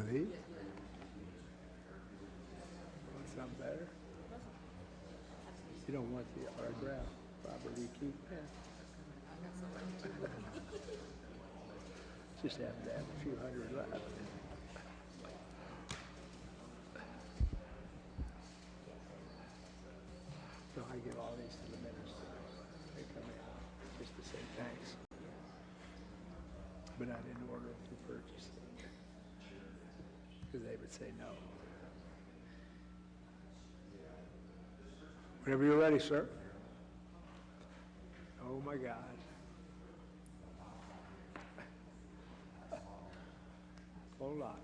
of these? Want something better? You don't want the autograph property keep in. Just have to have a few hundred left. So I give all these to the minister. They come in just to say thanks. But I didn't order them to purchase them because they would say no. Whenever you're ready, sir. Oh my God. Hold on.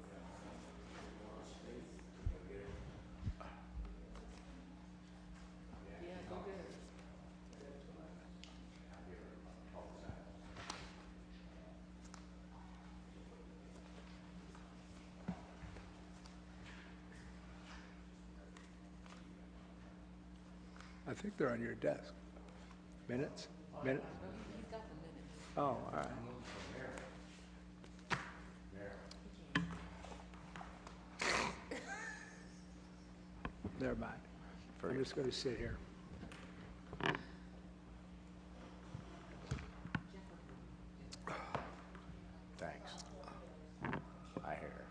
Yeah, go good. I think they're on your desk. Minutes? Minutes? He's got the minutes. Oh, all right. Never mind. I'm just going to sit here. Thanks. I hear.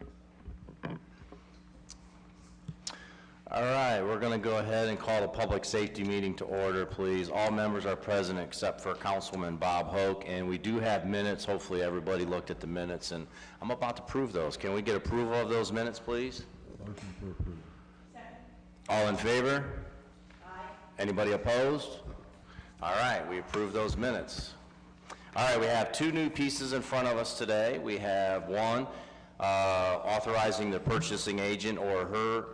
All right, we're going to go ahead and call the public safety meeting to order, please. All members are present except for Councilman Bob Hoke, and we do have minutes. Hopefully everybody looked at the minutes, and I'm about to prove those. Can we get approval of those minutes, please? Motion to approve. All in favor? Aye. Anybody opposed? All right, we approve those minutes. All right, we have two new pieces in front of us today. We have one, authorizing the purchasing agent or her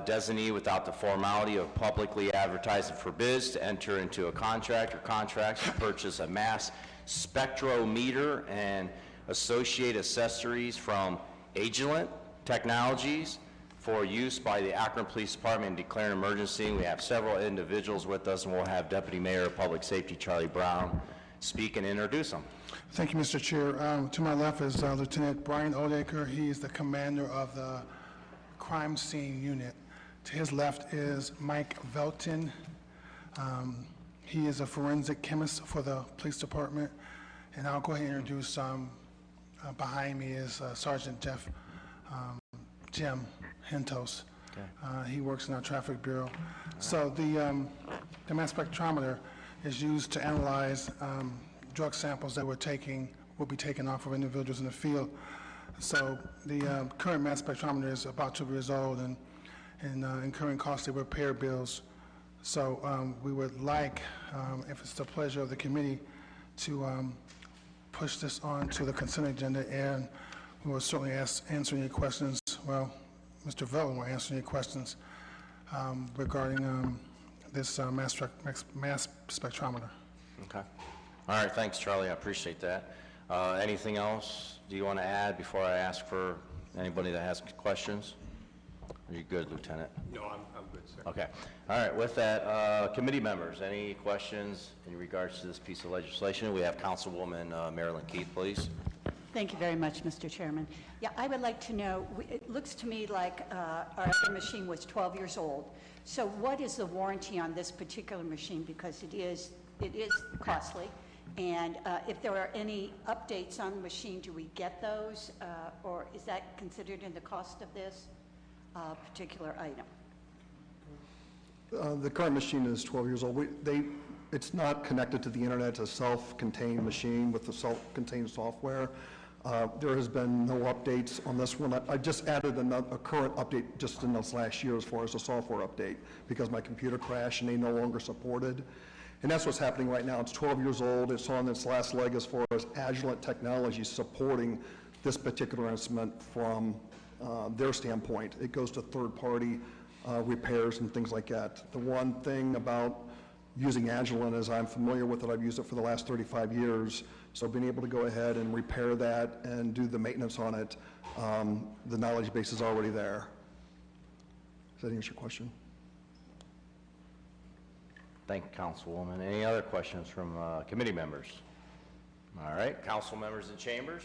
designee without the formality of publicly advertising for bids to enter into a contract or contracts to purchase a mass spectrometer and associated accessories from Agilent Technologies for use by the Akron Police Department and declare an emergency. We have several individuals with us, and we'll have Deputy Mayor of Public Safety Charlie Brown speak and introduce them. Thank you, Mr. Chair. To my left is Lieutenant Brian Odaker. He is the commander of the crime scene unit. To his left is Mike Velton. He is a forensic chemist for the police department. And I'll go ahead and introduce, behind me is Sergeant Jim Hentos. Okay. He works in our traffic bureau. Right. So the mass spectrometer is used to analyze drug samples that will be taken off of individuals in the field. So the current mass spectrometer is about 2 years old and incurring costly repair bills. So we would like, if it's the pleasure of the committee, to push this on to the consent agenda, and we will certainly answer any questions. Well, Mr. Velton will answer any questions regarding this mass spectrometer. Okay. All right, thanks, Charlie. I appreciate that. Anything else do you want to add before I ask for anybody that has questions? Are you good, Lieutenant? No, I'm good, sir. Okay. All right, with that, committee members, any questions in regards to this piece of legislation? We have Councilwoman Marilyn Keith, please. Thank you very much, Mr. Chairman. Yeah, I would like to know, it looks to me like our other machine was 12 years old. So what is the warranty on this particular machine? Because it is costly. And if there are any updates on the machine, do we get those? Or is that considered in the cost of this particular item? The current machine is 12 years old. It's not connected to the internet. It's a self-contained machine with the self-contained software. There has been no updates on this one. I just added a current update just in this last year as far as a software update because my computer crashed and they no longer supported. And that's what's happening right now. It's 12 years old. It's on its last leg as far as Agilent Technologies supporting this particular instrument from their standpoint. It goes to third-party repairs and things like that. The one thing about using Agilent is I'm familiar with it. I've used it for the last 35 years. So being able to go ahead and repair that and do the maintenance on it, the knowledge base is already there. Does that answer your question? Thank you, Councilwoman. Any other questions from committee members? All right, council members in chambers?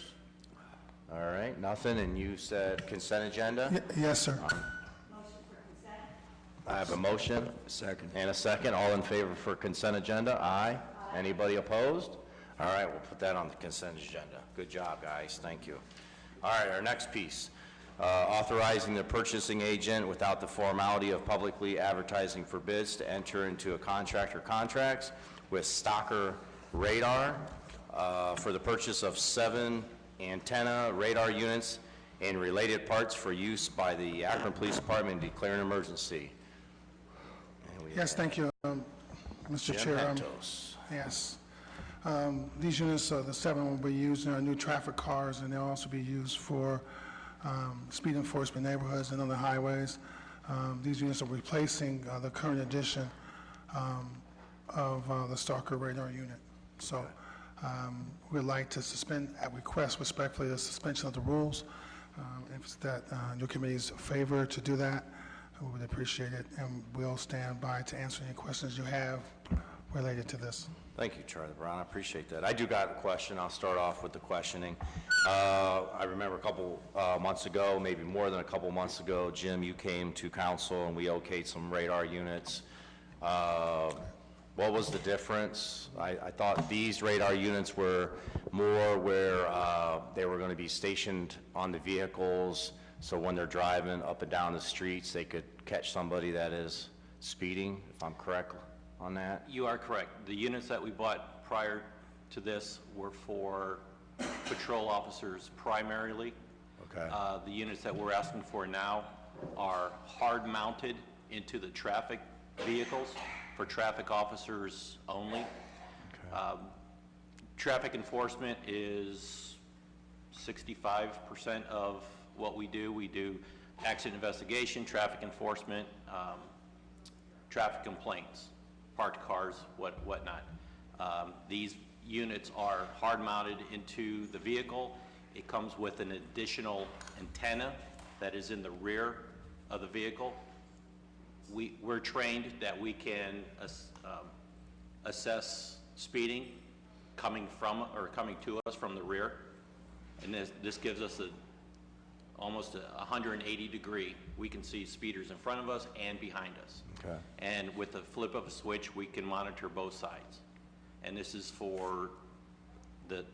All right, nothing, and you said consent agenda? Yes, sir. I have a motion. Second. And a second. All in favor for consent agenda? Aye. Anybody opposed? All right, we'll put that on the consent agenda. Good job, guys. Thank you. All right, our next piece, authorizing the purchasing agent without the formality of publicly advertising for bids to enter into a contract or contracts with Stalker Radar for the purchase of 7 antenna radar units and related parts for use by the Akron Police Department and declare an emergency. Yes, thank you, Mr. Jim Chair. Hentos. Yes. These units, the 7 will be used in our new traffic cars, and they'll also be used for speed enforcement neighborhoods and on the highways. These units are replacing the current edition of the Stalker radar unit. So we'd like to suspend, at request respectfully, the suspension of the rules. If it's that your committee's favor to do that, we would appreciate it, and we'll stand by to answer any questions you have related to this. Thank you, Charlie Brown. I appreciate that. I do got a question. I'll start off with the questioning. I remember a couple months ago, maybe more than a couple months ago, Jim, you came to council and we okayed some radar units. What was the difference? I thought these radar units were more where they were going to be stationed on the vehicles, so when they're driving up and down the streets, they could catch somebody that is speeding, if I'm correct on that. You are correct. The units that we bought prior to this were for patrol officers primarily. Okay. The units that we're asking for now are hard mounted into the traffic vehicles for traffic officers only. Okay. Traffic enforcement is 65% of what we do. We do accident investigation, traffic enforcement, traffic complaints, parked cars, whatnot. These units are hard mounted into the vehicle. It comes with an additional antenna that is in the rear of the vehicle. We're trained that we can assess speeding coming from or coming to us from the rear, and this gives us almost a 180 degree. We can see speeders in front of us and behind us. Okay. And with the flip of a switch, we can monitor both sides. And this is for the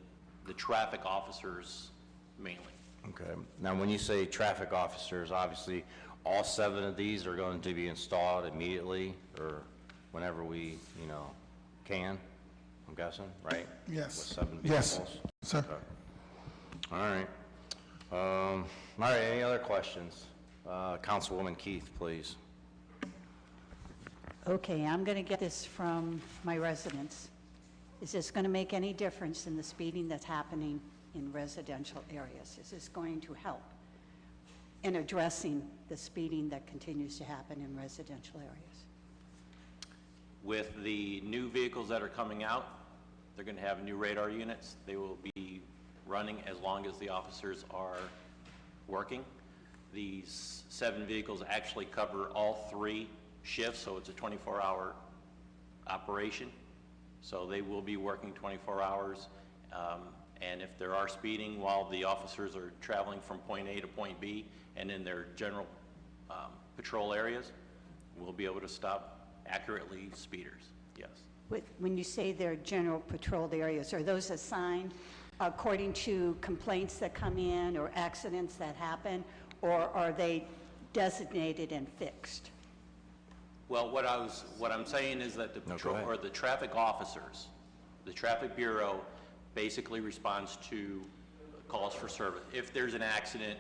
traffic officers mainly. Okay. Now, when you say traffic officers, obviously, all 7 of these are going to be installed immediately or whenever we, can, I'm guessing, right? Yes. With 7 Yes, vehicles? sir. Okay. All right. All right, any other questions? Councilwoman Keith, please. Okay, I'm going to get this from my residents. Is this going to make any difference in the speeding that's happening in residential areas? Is this going to help in addressing the speeding that continues to happen in residential areas? With the new vehicles that are coming out, they're going to have new radar units. They will be running as long as the officers are working. These 7 vehicles actually cover all 3 shifts, so it's a 24-hour operation. So they will be working 24 hours. And if there are speeding while the officers are traveling from point A to point B and in their general patrol areas, we'll be able to stop accurately speeders, yes. When you say they're general patrolled areas, are those assigned according to complaints that come in or accidents that happen, or are they designated and fixed? Well, what I'm saying is that the patrol, or the traffic officers, the traffic bureau basically responds to calls for service. If there's an accident,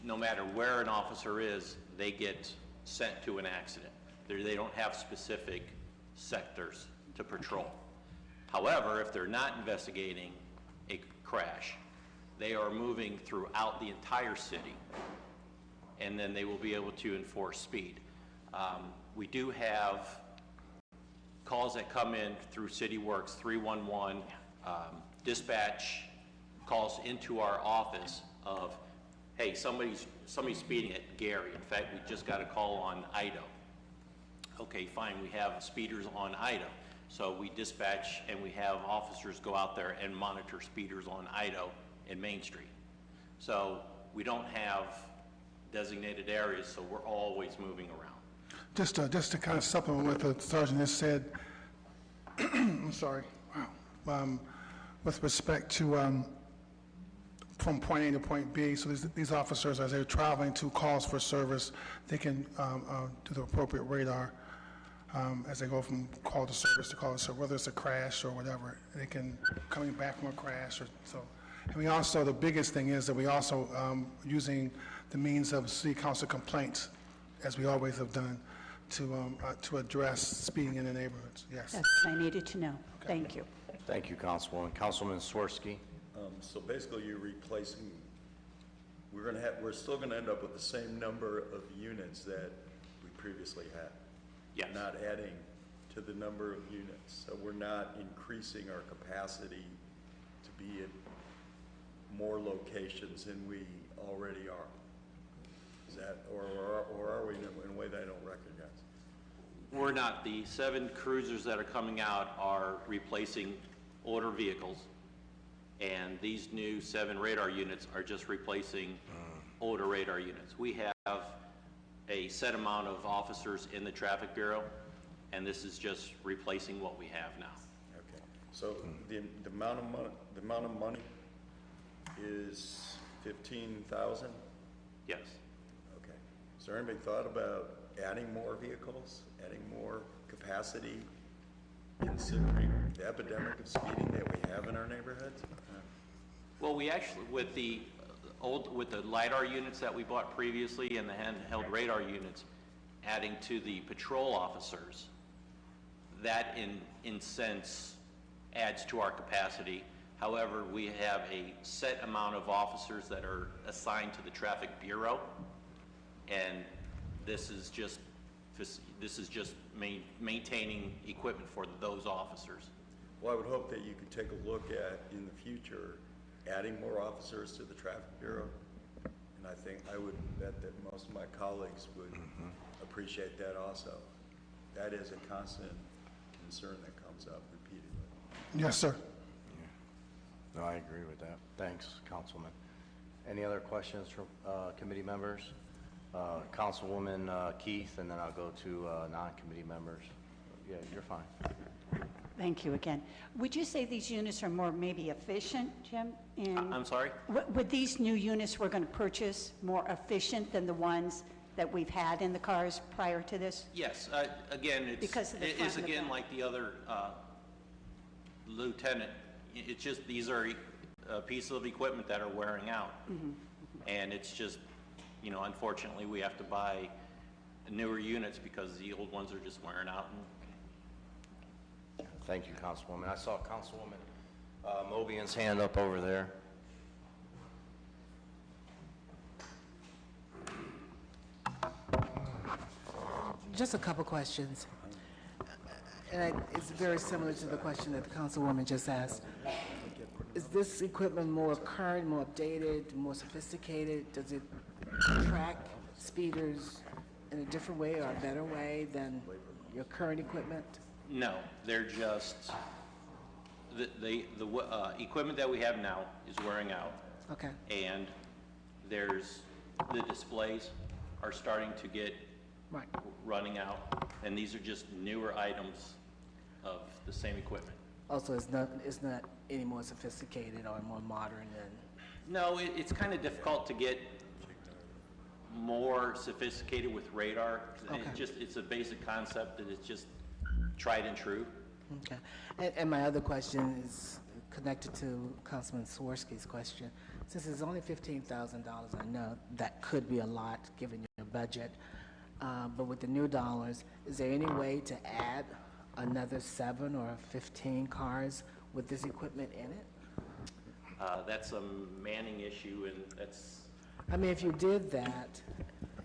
no matter where an officer is, they get sent to an accident. They don't have specific sectors to patrol. However, if they're not investigating a crash, they are moving throughout the entire city, and then they will be able to enforce speed. We do have calls that come in through City Works 311, dispatch calls into our office of, hey, somebody's speeding at Gary. In fact, we just got a call on Ido. Okay, fine, we have speeders on Ido. So we dispatch and we have officers go out there and monitor speeders on Ido and Main Street. So we don't have designated areas, so we're always moving around. Just to kind of supplement what the sergeant has said, I'm sorry, wow. With respect to from point A to point B, so these officers, as they're traveling to calls for service, they can do the appropriate radar as they go from call to service, whether it's a crash or whatever. They can, coming back from a crash or so. And we also, the biggest thing is that we also using the means of city council complaints, as we always have done, to address speeding in the neighborhoods. Yes. That's what I needed to know. Thank you. Thank you, Councilwoman. Councilman Swirsky? So basically, you're replacing, we're still gonna end up with the same number of units that we previously had. Yes. Not adding to the number of units. So we're not increasing our capacity to be at more locations than we already are. Is that, or are we in a way that I don't recognize? We're not. The 7 cruisers that are coming out are replacing older vehicles, and these new 7 radar units are just replacing older radar units. We have a set amount of officers in the Traffic Bureau, and this is just replacing what we have now. Okay. So the amount of money is 15,000? Yes. Okay. Is there anybody thought about adding more vehicles, adding more capacity, considering the epidemic of speeding that we have in our neighborhoods? Well, we actually, with the LiDAR units that we bought previously and the handheld radar units, adding to the patrol officers, that in sense adds to our capacity. However, we have a set amount of officers that are assigned to the Traffic Bureau, and this is just maintaining equipment for those officers. Well, I would hope that you could take a look at, in the future, adding more officers to the Traffic Bureau. And I would bet that most of my colleagues would appreciate that also. That is a constant concern that comes up repeatedly. Yes, sir. No, I agree with that. Thanks, Councilman. Any other questions from committee members? Councilwoman Keith, and then I'll go to non-committee members. Yeah, you're fine. Thank you again. Would you say these units are more maybe efficient, Jim? I'm sorry? Would these new units we're going to purchase more efficient than the ones that we've had in the cars prior to this? Yes. Again, Because of the front it's and the again back. like the other lieutenant. It's just these are pieces of equipment that are wearing out, and it's just, you know, unfortunately we have to buy newer units because the old ones are just wearing out. Thank you, Councilwoman. I saw Councilwoman Mobian's hand up over there. Just a couple questions. And it's very similar to the question that the Councilwoman just asked. Is this equipment more current, more updated, more sophisticated? Does it track speeders in a different way or a better way than your current equipment? No, they're just the equipment that we have now is wearing out. Okay. And there's the displays are starting to get Right. running out, and these are just newer items of the same equipment. Also, it's not any more sophisticated or more modern than... No, it's kind of difficult to get more sophisticated with radar. Okay. It's a basic concept that it's just tried and true. Okay. And my other question is connected to Councilman Swirsky's question. Since it's only $15,000, I know that could be a lot given your budget. But with the new dollars, is there any way to add another 7 or 15 cars with this equipment in it? That's a manning issue, and that's... I mean, if you did that,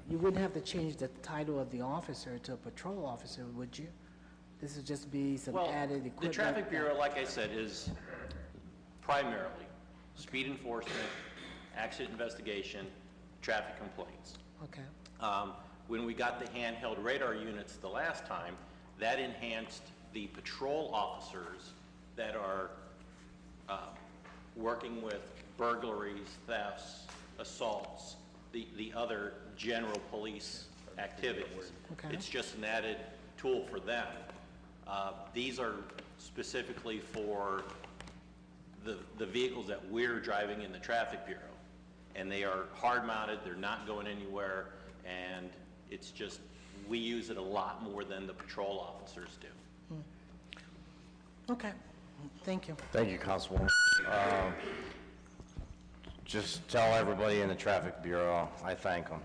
you wouldn't have to change the title of the officer to a patrol officer, would you? This would just be some added equipment. The Traffic Bureau, like I said, is primarily speed enforcement, accident investigation, traffic complaints. Okay. When we got the handheld radar units the last time, that enhanced the patrol officers that are working with burglaries, thefts, assaults, the other general police activities. Okay. It's just an added tool for them. These are specifically for the vehicles that we're driving in the traffic bureau. And they are hard mounted, they're not going anywhere, and it's just, we use it a lot more than the patrol officers do. Okay, thank you. Thank you, Councilwoman. Just tell everybody in the Traffic Bureau, I thank them.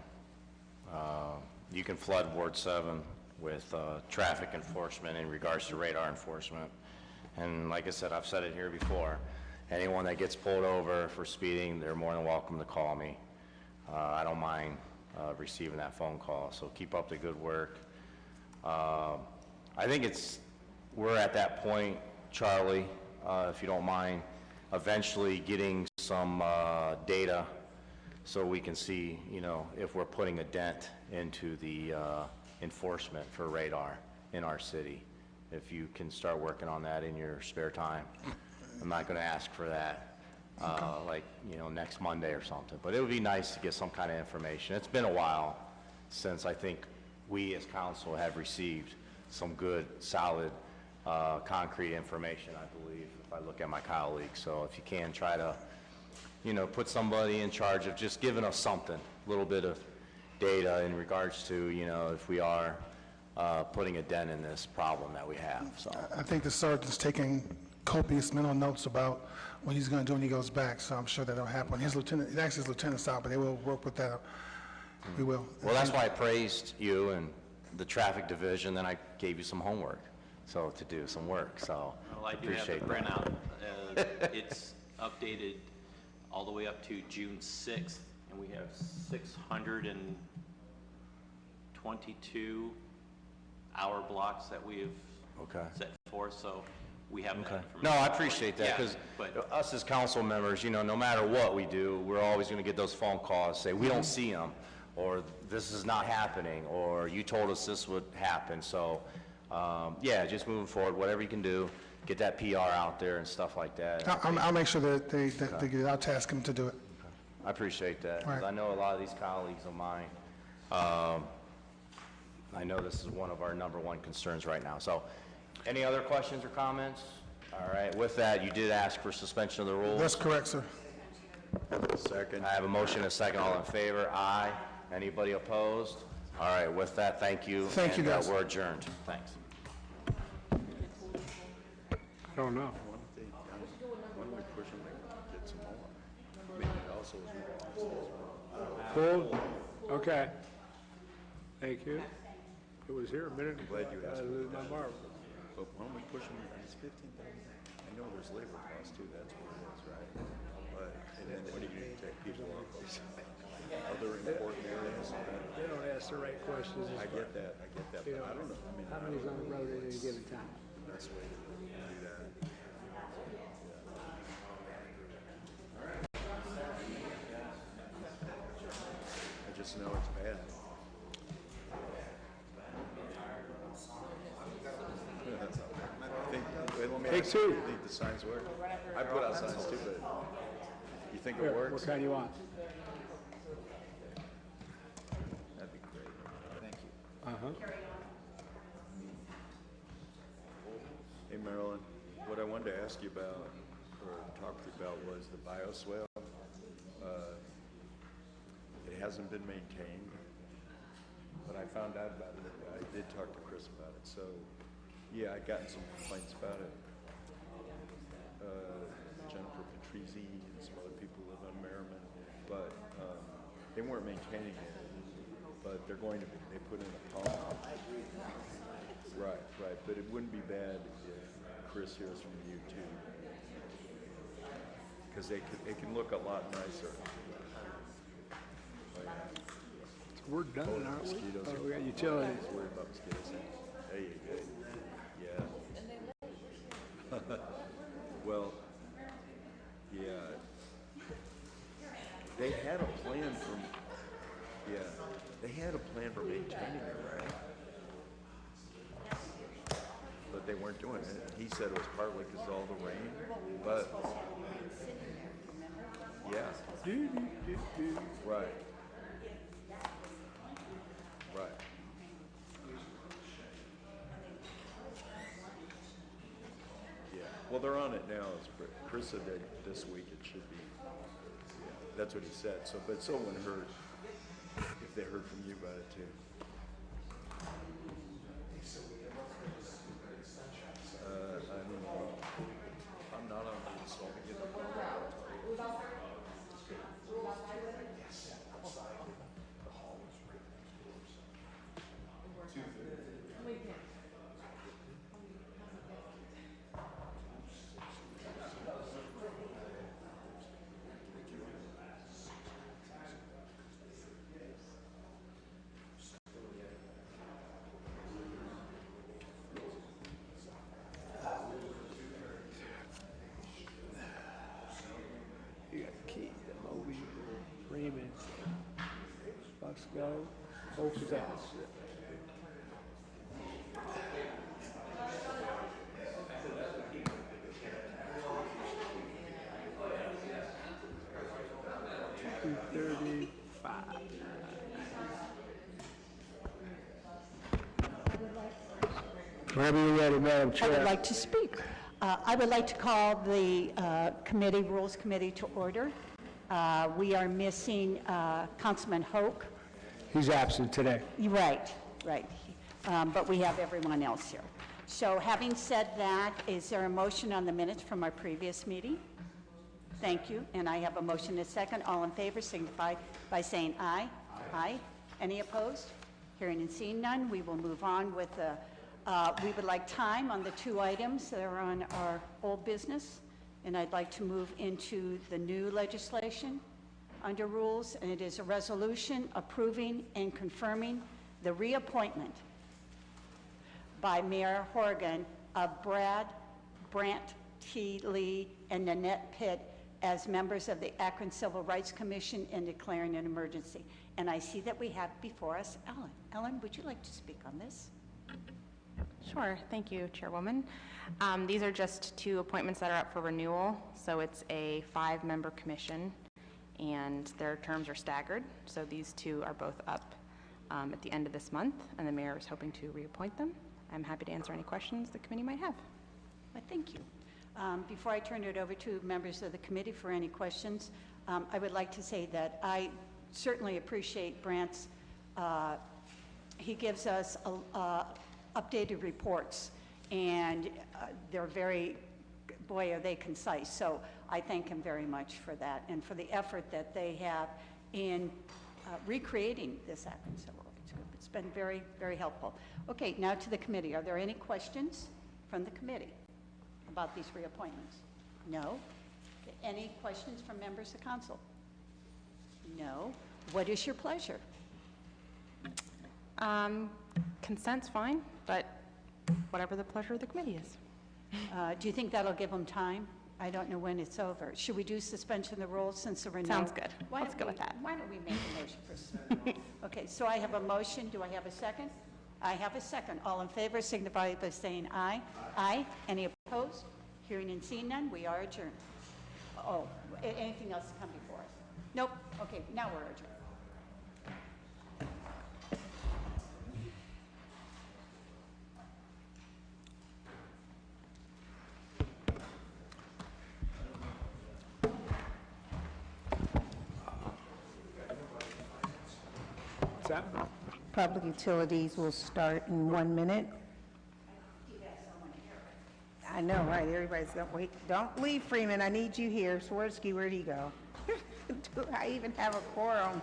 You can flood Ward 7 with traffic enforcement in regards to radar enforcement. And like I said, I've said it here before, anyone that gets pulled over for speeding, they're more than welcome to call me. I don't mind receiving that phone call, so keep up the good work. I think we're at that point, Charlie, if you don't mind, eventually getting some data so we can see, if we're putting a dent into the enforcement for radar in our city. If you can start working on that in your spare time. I'm not going to ask for that, next Monday or something, but it would be nice to get some kind of information. It's been a while since I think we as council have received some good, solid, concrete information, I believe, if I look at my colleagues. So if you can try to, put somebody in charge of just giving us something, a little bit of data in regards to, if we are putting a dent in this problem that we have, so. I think the sergeant's taking copious mental notes about what he's going to do when he goes back, so I'm sure that'll happen. His lieutenant's out, but they will work with that. We will. Well, that's why I praised you and the traffic division, then I gave you some homework, so to do some work, so Well, I do have the appreciate that. printout. It's updated all the way up to June 6th, and we have 622 hour blocks that we have set forth, so we have that information. No, I appreciate that, Yeah, because but- us as council members, no matter what we do, we're always going to get those phone calls, say, we don't see them, or this is not happening, or you told us this would happen. So, yeah, just moving forward, whatever you can do, get that PR out there and stuff like that. I'll make sure that they get it. I'll task him to do it. I appreciate that, because Right. I know a lot of these colleagues of mine, I know this is one of our #1 concerns right now. So, any other questions or comments? All right, with that, you did ask for suspension of the rules. That's correct, sir. Second. I have a motion and a second. All in favor? Aye. Anybody opposed? All right, with that, thank you. Thank you, and, guys. we're adjourned. Thanks. I don't know. Why don't we push them and get some more? I mean, it also is Pulled? Okay. Thank you. It was here a minute. Glad you asked. Not marvelous. But why don't we push them, it's 15,000. I know there's labor costs too, that's what it is, right? But, and then what are you gonna take people off these other important areas? They don't ask the right questions. I get that, but I don't know, I mean, How many's on the road at any given time? that's the way to do that. I just know it's bad. Take two. You think the signs work? I put out signs too, but you think Here, it what works? kind you want? That'd be great. Thank you. Uh-huh. Hey, Marilyn, what I wanted to ask you about, or talk to you about, was the bioswale. It hasn't been maintained, but I found out about it. I did talk to Chris about it, so, yeah, I'd gotten some complaints about it. Jennifer Patrizzi and some other people live on Merriman, but they weren't maintaining it. But they're going to be, they put in a pump. Right, but it wouldn't be bad if Chris hears from you too. Because it can look a lot nicer. We're done, aren't we? Mosquitoes. Oh, we got utilities. Worried about mosquitoes. There you go. Yeah. Well, yeah. They had a plan for maintaining it, right? But they weren't doing it. He said it was partly because of all the rain, but Yeah. Right. Right. Yeah, well, they're on it now. Chris said that this week it should be, yeah, that's what he said. So, but someone heard, if they heard from you about it too. I don't know. I'm not on the so I'll get it. You got Key, Moby, Freeman, Bucksco, both of us. Whenever you're ready, Madam I Chair. would like to speak. I would like to call the Rules Committee to order. We are missing Councilman Hoke. He's absent today. Right. But we have everyone else here. So having said that, is there a motion on the minutes from our previous meeting? Thank you, and I have a motion and a second. All in favor signify by saying aye. Aye. Any opposed? Hearing and seeing none, we will move on with the, we would like time on the two items that are on our old business, and I'd like to move into the new legislation under rules, and it is a resolution approving and confirming the reappointment by Mayor Horgan of Brant T. Lee, and Nanette Pitt as members of the Akron Civil Rights Commission and declaring an emergency. And I see that we have before us Ellen. Ellen, would you like to speak on this? Sure, thank you, Chairwoman. These are just two appointments that are up for renewal. So it's a 5-member commission, and their terms are staggered. So these two are both up at the end of this month, and the mayor is hoping to reappoint them. I'm happy to answer any questions the committee might have. Well, thank you. Before I turn it over to members of the committee for any questions, I would like to say that I certainly appreciate Brant's, he gives us updated reports, and they're very, boy, are they concise. So I thank him very much for that and for the effort that they have in recreating this Akron Civil Rights Group. It's been very, very helpful. Okay, now to the committee. Are there any questions from the committee about these reappointments? No? Okay, any questions from members of council? No? What is your pleasure? Consent's fine, but whatever the pleasure of the committee is. Do you think that'll give them time? I don't know when it's over. Should we do suspension of the rules since there were no? Sounds good. Let's go with that. Why don't we make a motion first? Okay, so I have a motion. Do I have a second? I have a second. All in favor signify by saying aye. Aye. Any opposed? Hearing and seeing none, we are adjourned. Oh, anything else to come before us? Nope. Okay, now we're adjourned. What's that? Public utilities will start in 1 minute. I know, right? Everybody's going, wait, don't leave, Freeman. I need you here. Swirsky, where'd he go? Do I even have a quorum?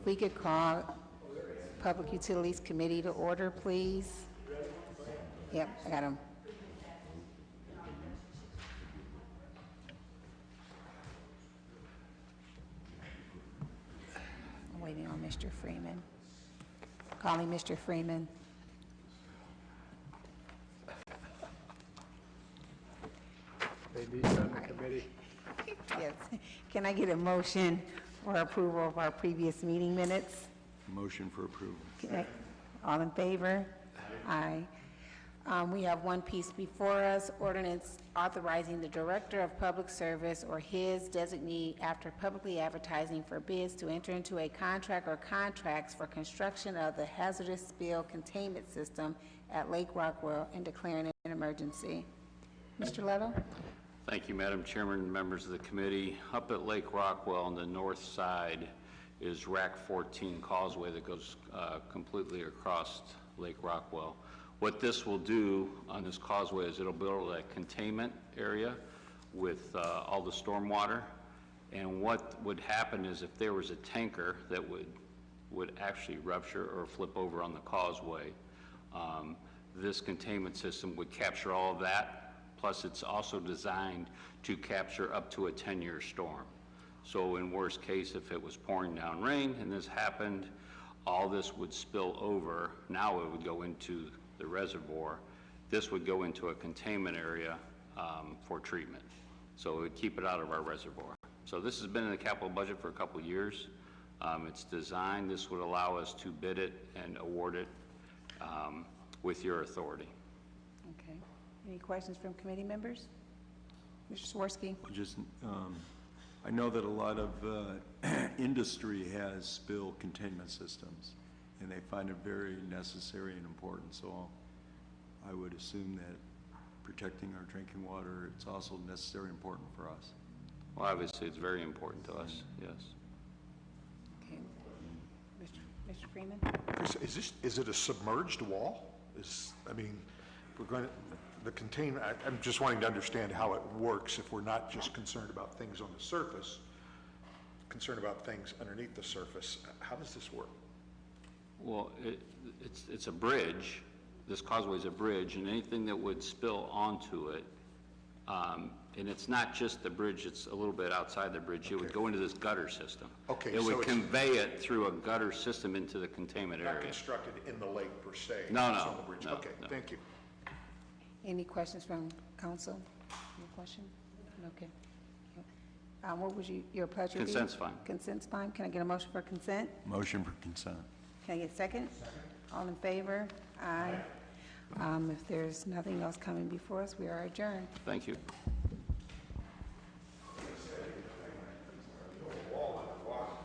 If we could call Public Utilities Committee to order, please. Yep, I got him. I'm waiting on Mr. Freeman. Calling Mr. Freeman. They need on the committee. Yes. Can I get a motion for approval of our previous meeting minutes? Motion for approval. Okay. All in favor? Aye. We have one piece before us, ordinance authorizing the Director of Public Service or his designee after publicly advertising for bids to enter into a contract or contracts for construction of the hazardous spill containment system at Lake Rockwell and declaring an emergency. Mr. Leto? Thank you, Madam Chairman and members of the committee. Up at Lake Rockwell on the north side is Rack 14 causeway that goes completely across Lake Rockwell. What this will do on this causeway is it'll build a containment area with all the stormwater. And what would happen is if there was a tanker that would actually rupture or flip over on the causeway, this containment system would capture all of that. Plus, it's also designed to capture up to a 10-year storm. So in worst case, if it was pouring down rain and this happened, all this would spill over. Now it would go into the reservoir. This would go into a containment area for treatment. So it would keep it out of our reservoir. So this has been in the capital budget for a couple of years. It's designed, this would allow us to bid it and award it with your authority. Okay. Any questions from committee members? Mr. Swirsky? Just, I know that a lot of industry has spill containment systems, and they find it very necessary and important. So I would assume that protecting our drinking water, it's also necessary and important for us. Well, obviously, it's very important to us, yes. Okay. Mr. Freeman? Chris, is it a submerged wall? We're going to, the containment, I'm just wanting to understand how it works if we're not just concerned about things on the surface, concerned about things underneath the surface. How does this work? Well, it's a bridge. This causeway is a bridge, and anything that would spill onto it, and it's not just the bridge, it's a little bit outside the bridge. It would go into this gutter system. Okay, it so would it's convey it through a gutter system into the containment Not area. constructed in the lake per se? No, it's no, on the bridge. no, Okay, no. thank you. Any questions from council? Any question? Okay. What was your pleasure? Consent's fine. Consent's fine. Can I get a motion for consent? Motion for consent. Can I get a second? All in favor? Aye. If there's nothing else coming before us, we are adjourned. Thank you.